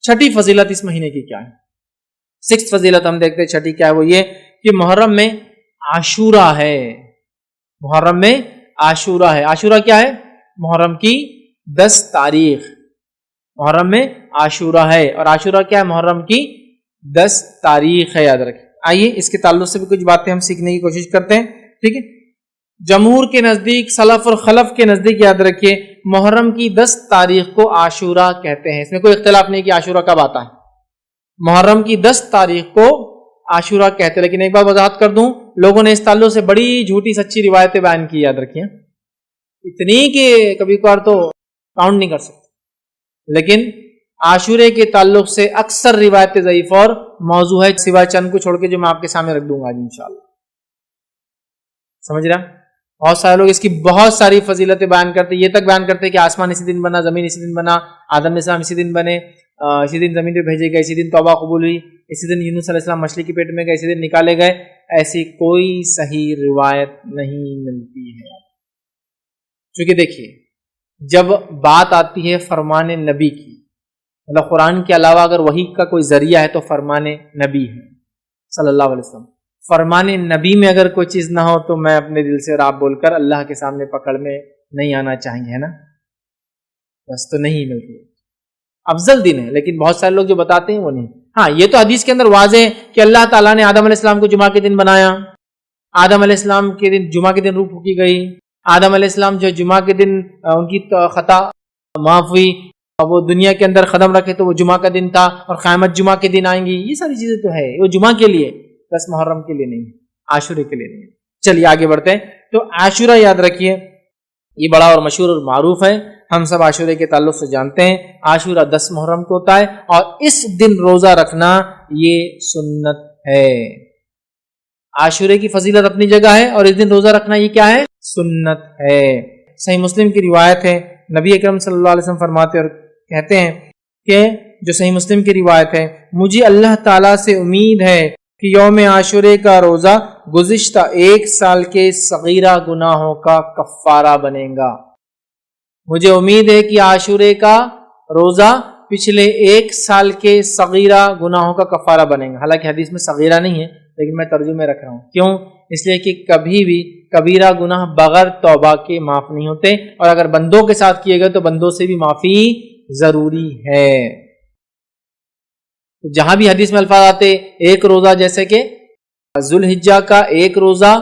چھٹی فضیلت اس مہینے کی کیا ہے؟ سکس فضیلت ہم دیکھتے ہیں، چھٹی کیا ہے؟ وہ یہ کہ محرم میں عاشورہ ہے. محرم میں عاشورہ ہے. عاشورہ کیا ہے؟ محرم کی 10 تاریخ. محرم میں عاشورہ ہے، اور عاشورہ کیا ہے؟ محرم کی 10 تاریخ ہے، یاد رکھیں. آئیے اس کے تعلق سے بھی کچھ باتیں ہم سیکھنے کی کوشش کرتے ہیں. ٹھیک ہے، جمہور کے نزدیک، سلف اور خلف کے نزدیک یاد رکھیے محرم کی 10 تاریخ کو عاشورہ کہتے ہیں. اس میں کوئی اختلاف نہیں کہ عاشورہ کب آتا ہے. محرم کی 10 تاریخ کو عاشورہ کہتے ہیں. لیکن ایک بات وضاحت کر دوں، لوگوں نے اس تعلق سے بڑی جھوٹی سچی روایتیں بیان کی، یاد رکھیے اتنی کہ کبھی کبھار تو کاؤنٹ نہیں کر سکتے. لیکن عاشورے کے تعلق سے اکثر روایت ضعیف اور موضوع ہے، سوائے چند کو چھوڑ کے جو میں آپ کے سامنے رکھ دوں گا آج انشاءاللہ. سمجھ رہا؟ بہت سارے لوگ اس کی بہت ساری فضیلتیں بیان کرتے، یہ تک بیان کرتے کہ آسمان اسی دن بنا، زمین اسی دن بنا، آدم علیہ السلام اسی دن بنے، اسی دن زمین پہ بھیجے گئے، اسی دن توبہ قبول ہوئی، اسی دن یونس علیہ السلام مچھلی کے پیٹ میں گئے، اسی دن نکالے گئے. ایسی کوئی صحیح روایت نہیں ملتی ہے. چونکہ دیکھیے جب بات آتی ہے فرمان نبی کی، مطلب قرآن کے علاوہ اگر وحی کا کوئی ذریعہ ہے تو فرمان نبی ہے صلی اللہ علیہ وسلم. فرمان نبی میں اگر کوئی چیز نہ ہو تو میں اپنے دل سے راب بول کر اللہ کے سامنے پکڑ میں نہیں آنا چاہیے، ہے نا، بس تو نہیں ملتی. افضل دن ہے، لیکن بہت سارے لوگ جو بتاتے ہیں وہ نہیں. ہاں یہ تو حدیث کے اندر واضح ہے کہ اللہ تعالیٰ نے آدم علیہ السلام کو جمعہ کے دن بنایا، آدم علیہ السلام کے دن جمعہ کے دن روح پھونکی گئی، آدم علیہ السلام جو جمعہ کے دن ان کی خطا معاف ہوئی، وہ دنیا کے اندر قدم رکھے تو وہ جمعہ کا دن تھا، اور قیامت جمعہ کے دن آئیں گی. یہ ساری چیزیں تو ہے، وہ جمعہ کے لیے، بس محرم کے لیے نہیں، عاشورے کے لیے نہیں. چلیے آگے بڑھتے ہیں. تو عاشورہ یاد رکھیے یہ بڑا اور مشہور اور معروف ہے، ہم سب عاشورے کے تعلق سے جانتے ہیں. عاشورہ 10 محرم کو ہوتا ہے، اور اس دن روزہ رکھنا یہ سنت ہے. عاشورے کی فضیلت اپنی جگہ ہے، اور اس دن روزہ رکھنا یہ کیا ہے؟ سنت ہے. صحیح مسلم کی روایت ہے، نبی اکرم صلی اللہ علیہ وسلم فرماتے اور کہتے ہیں کہ جو صحیح مسلم کی روایت ہے، مجھے اللہ تعالیٰ سے امید ہے کہ یوم عاشورے کا روزہ گزشتہ 1 سال کے صغیرہ گناہوں کا کفارہ بنے گا. مجھے امید ہے کہ عاشورے کا روزہ پچھلے 1 سال کے صغیرہ گناہوں کا کفارہ بنے گا. حالانکہ حدیث میں صغیرہ نہیں ہے، لیکن میں ترجمے رکھ رہا ہوں. کیوں؟ اس لیے کہ کبھی بھی کبیرہ گناہ بغیر توبہ کے معاف نہیں ہوتے، اور اگر بندوں کے ساتھ کیے گئے تو بندوں سے بھی معافی ضروری ہے. جہاں بھی حدیث میں الفاظ آتے ایک روزہ، جیسے کہ ذوالحجہ کا 1 روزہ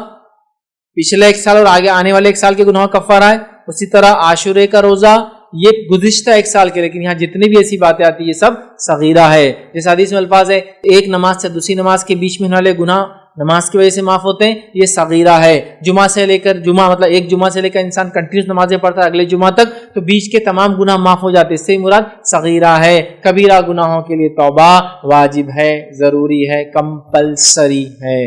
پچھلے 1 سال اور آگے آنے والے 1 سال کے گناہ کفارہ ہے، اسی طرح عاشورے کا روزہ یہ گزشتہ 1 سال کے. لیکن یہاں جتنی بھی ایسی باتیں آتی یہ سب صغیرہ ہے. جیسے حدیث میں الفاظ ہے ایک نماز سے دوسری نماز کے بیچ میں ہونے والے گناہ نماز کی وجہ سے معاف ہوتے ہیں، یہ صغیرہ ہے. جمعہ سے لے کر جمعہ، مطلب ایک جمعہ سے لے کر انسان کنٹینیوس نمازیں پڑھتا ہے اگلے جمعہ تک، تو بیچ کے تمام گناہ معاف ہو جاتے، اس سے مراد صغیرہ ہے. کبیرہ گناہوں کے لیے توبہ واجب ہے، ضروری ہے، کمپلسری ہے.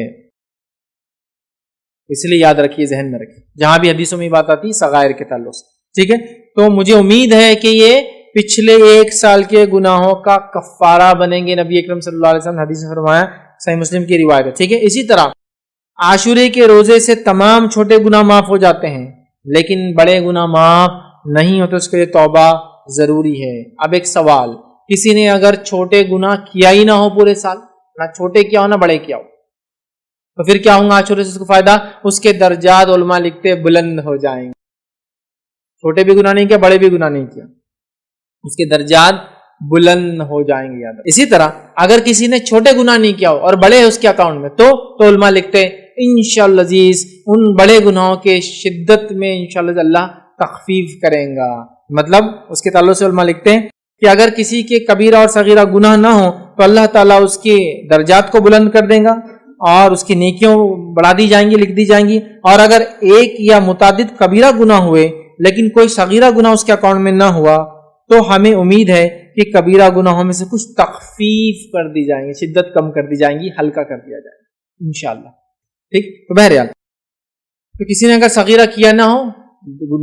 اس لیے یاد رکھیے، ذہن میں رکھیے جہاں بھی حدیثوں میں بات آتی ہے صغائر کے تعلق سے. ٹھیک ہے، تو مجھے امید ہے کہ یہ پچھلے 1 سال کے گناہوں کا کفارہ بنیں گے. نبی اکرم صلی اللہ علیہ وسلم حدیث میں فرمایا، صحیح مسلم کی روایت ہے. ٹھیک ہے، اسی طرح عاشورے کے روزے سے تمام چھوٹے گناہ معاف ہو جاتے ہیں، لیکن بڑے گناہ معاف نہیں ہوتے، اس کے لیے توبہ ضروری ہے. اب ایک سوال، کسی نے اگر چھوٹے گناہ کیا ہی نہ ہو پورے سال، نہ چھوٹے کیا ہو نہ بڑے کیا ہو، تو پھر کیا ہوگا عاشورے سے اس کو فائدہ؟ اس کے درجات علماء لکھتے بلند ہو جائیں گے. چھوٹے بھی گناہ نہیں کیا، بڑے بھی گناہ نہیں کیا، اس کے درجات بلند ہو جائیں گے. یاد. اسی طرح اگر کسی نے چھوٹے گناہ نہیں کیا ہو اور بڑے ہے اس کے اکاؤنٹ میں، تو علماء لکھتے انشاءاللہ عزیز ان بڑے گناہوں کے شدت میں انشاءاللہ اللہ تخفیف کریں گا. مطلب اس کے تعلق سے علماء لکھتے ہیں کہ اگر کسی کے کبیرہ اور صغیرہ گناہ نہ ہو تو اللہ تعالیٰ اس کے درجات کو بلند کر دے گا، اور اس کی نیکیوں بڑھا دی جائیں گی، لکھ دی جائیں گی. اور اگر ایک یا متعدد کبیرہ گناہ ہوئے لیکن کوئی صغیرہ گناہ اس کے اکاؤنٹ میں نہ ہوا، تو ہمیں امید ہے کہ کبیرہ گناہوں میں سے کچھ تخفیف کر دی جائیں گی، شدت کم کر دی جائیں گی، ہلکا کر دیا جائے گا انشاءاللہ. ٹھیک، تو بہرحال تو کسی نے اگر صغیرہ کیا نہ ہو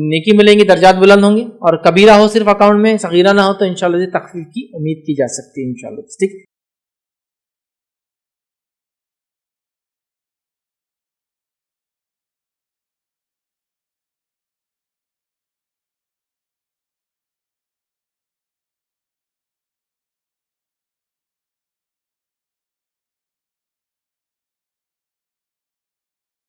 نیکی ملیں گی، درجات بلند ہوں گے، اور کبیرہ ہو صرف اکاؤنٹ میں، صغیرہ نہ ہو تو انشاءاللہ تخفیف کی امید کی جا سکتی ہے انشاءاللہ. ٹھیک.